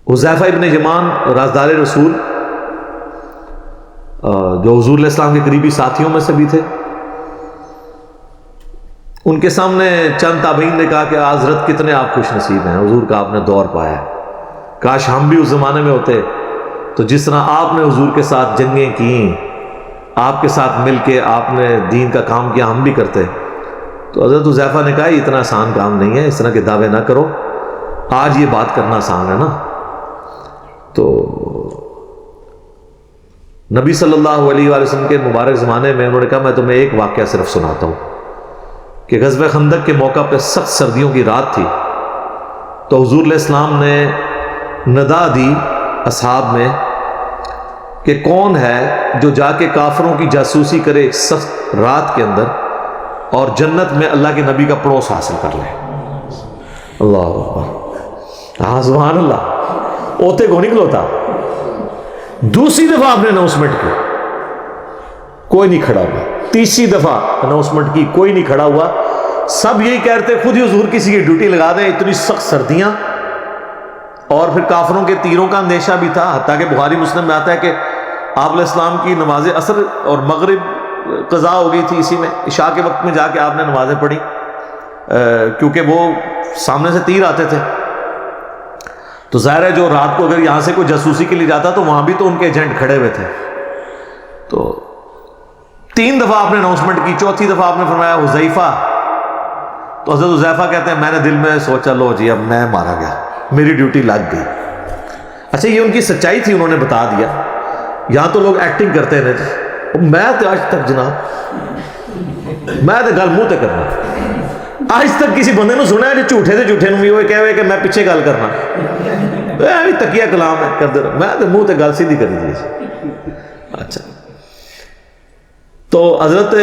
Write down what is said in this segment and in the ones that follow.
حذیفہ ابن یمان رازدار رسول جو حضور علیہ السلام کے قریبی ساتھیوں میں سے بھی تھے، ان کے سامنے چند تابعین نے کہا کہ حضرت کتنے آپ خوش نصیب ہیں، حضور کا آپ نے دور پایا ہے، کاش ہم بھی اس زمانے میں ہوتے تو جس طرح آپ نے حضور کے ساتھ جنگیں کیں، آپ کے ساتھ مل کے آپ نے دین کا کام کیا، ہم بھی کرتے۔ تو حضرت حذیفہ نے کہا یہ اتنا آسان کام نہیں ہے، اس طرح کے دعوے نہ کرو، آج یہ بات کرنا آسان ہے نا۔ تو نبی صلی اللہ علیہ وآلہ وسلم کے مبارک زمانے میں انہوں نے کہا میں تمہیں ایک واقعہ صرف سناتا ہوں کہ غزوہ خندق کے موقع پہ سخت سردیوں کی رات تھی، تو حضور علیہ السلام نے ندا دی اصحاب میں کہ کون ہے جو جا کے کافروں کی جاسوسی کرے ایک سخت رات کے اندر اور جنت میں اللہ کے نبی کا پڑوس حاصل کر لے۔ اللہ اکبر، ہاں سبحان اللہ، اوتے کو نکلوتا۔ دوسری دفعہ آپ نے اناؤنسمنٹ کی، کوئی نہیں کھڑا ہوا۔ تیسری دفعہ اناؤنسمنٹ کی، کوئی نہیں کھڑا ہوا۔ سب یہی کہتے خود ہی حضور کسی کی ڈیوٹی لگا دیں، اتنی سخت سردیاں، اور پھر کافروں کے تیروں کا اندیشہ بھی تھا، حتیٰ کہ بخاری مسلم میں آتا ہے کہ آپ علیہ السلام کی نماز عصر اور مغرب قضا ہو گئی تھی، اسی میں عشاء کے وقت میں جا کے آپ نے نمازیں پڑھی، کیونکہ وہ سامنے سے تیر آتے تھے۔ تو ظاہر ہے جو رات کو اگر یہاں سے کوئی جاسوسی کے لیے جاتا تو وہاں بھی تو ان کے ایجنٹ کھڑے ہوئے تھے۔ تو 3 دفعہ آپ نے اناؤنسمنٹ کی، چوتھی دفعہ آپ نے فرمایا حذیفہ۔ تو حضرت حذیفہ کہتے ہیں میں نے دل میں سوچا لو جی اب میں مارا گیا، میری ڈیوٹی لگ گئی۔ اچھا یہ ان کی سچائی تھی، انہوں نے بتا دیا۔ یہاں تو لوگ ایکٹنگ کرتے ہیں جی، میں تو آج تک جناب میں تو گل منہ تے کرنا، آج تک کسی بندے نے سنا ہے جو جھوٹے سے جھوٹے بھی وہ کہہ ہوئے کہ میں پیچھے گل کرنا، تکیہ کلام ہے کر دے رہا، میں تو منہ تے گل سیدھی کری دی۔ اچھا تو حضرت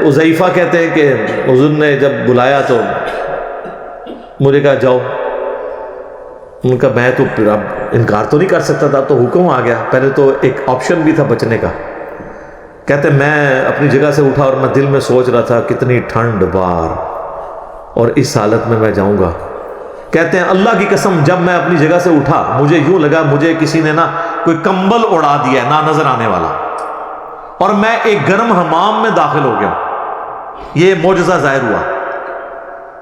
حذیفہ کہتے ہیں کہ حضور نے جب بلایا تو مجھے کہا جاؤ، ان کا میں تو پھر اب انکار تو نہیں کر سکتا تھا، تو حکم آ گیا۔ پہلے تو ایک آپشن بھی تھا بچنے کا، کہتے میں اپنی جگہ سے اٹھا اور میں دل میں سوچ رہا تھا کتنی ٹھنڈ بار اور اس حالت میں جاؤں گا۔ کہتے ہیں اللہ کی قسم جب میں اپنی جگہ سے اٹھا مجھے یوں لگا مجھے کسی نے نا کوئی کمبل اڑا دیا ہے، نہ نظر آنے والا، اور میں ایک گرم حمام میں داخل ہو گیا۔ یہ معجزہ ظاہر ہوا۔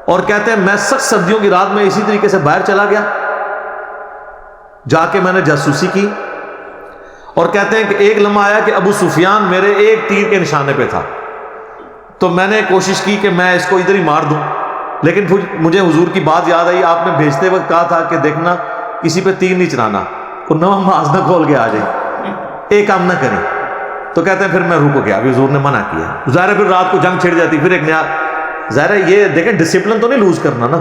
اور کہتے ہیں میں سخت سردیوں کی رات میں اسی طریقے سے باہر چلا گیا، جا کے میں نے جاسوسی کی، اور کہتے ہیں کہ ایک لمحہ آیا کہ ابو سفیان میرے ایک تیر کے نشانے پہ تھا، تو میں نے کوشش کی کہ میں اس کو ادھر ہی مار دوں، لیکن مجھے حضور کی بات یاد آئی، آپ نے بھیجتے وقت کہا تھا کہ دیکھنا کسی پہ تیر نہیں چلانا، کو نو ماز نہ کھول کے آ جائے، ایک کام نہ کریں۔ تو کہتے ہیں پھر میں رک گیا، ابھی حضور نے منع کیا۔ ظاہر ہے پھر رات کو جنگ چھڑ جاتی، پھر ایک نیا، ظاہر ہے یہ دیکھیں ڈسپلن تو نہیں لوز کرنا نا،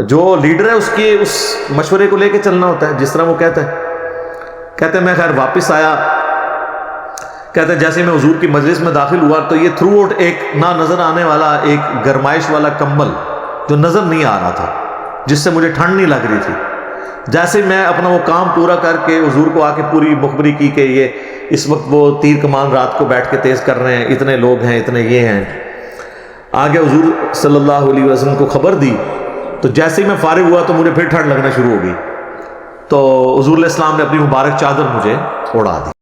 جو لیڈر ہے اس کے اس مشورے کو لے کے چلنا ہوتا ہے جس طرح وہ کہتا ہے۔ کہتے ہیں میں خیر واپس آیا، کہتے ہیں جیسے میں حضور کی مجلس میں داخل ہوا تو یہ تھرو آؤٹ ایک نہ نظر آنے والا ایک گرمائش والا کمبل جو نظر نہیں آ رہا تھا، جس سے مجھے ٹھنڈ نہیں لگ رہی تھی، جیسے میں اپنا وہ کام پورا کر کے حضور کو آ کے پوری مخبری کی کہ یہ اس وقت وہ تیر کمان رات کو بیٹھ کے تیز کر رہے ہیں، اتنے لوگ ہیں، اتنے یہ ہیں، آگے حضور صلی اللہ علیہ وسلم کو خبر دی، تو جیسے ہی میں فارغ ہوا تو مجھے پھر ٹھنڈ لگنا شروع ہو گئی، تو حضور علیہ السلام نے اپنی مبارک چادر مجھے اڑا دی۔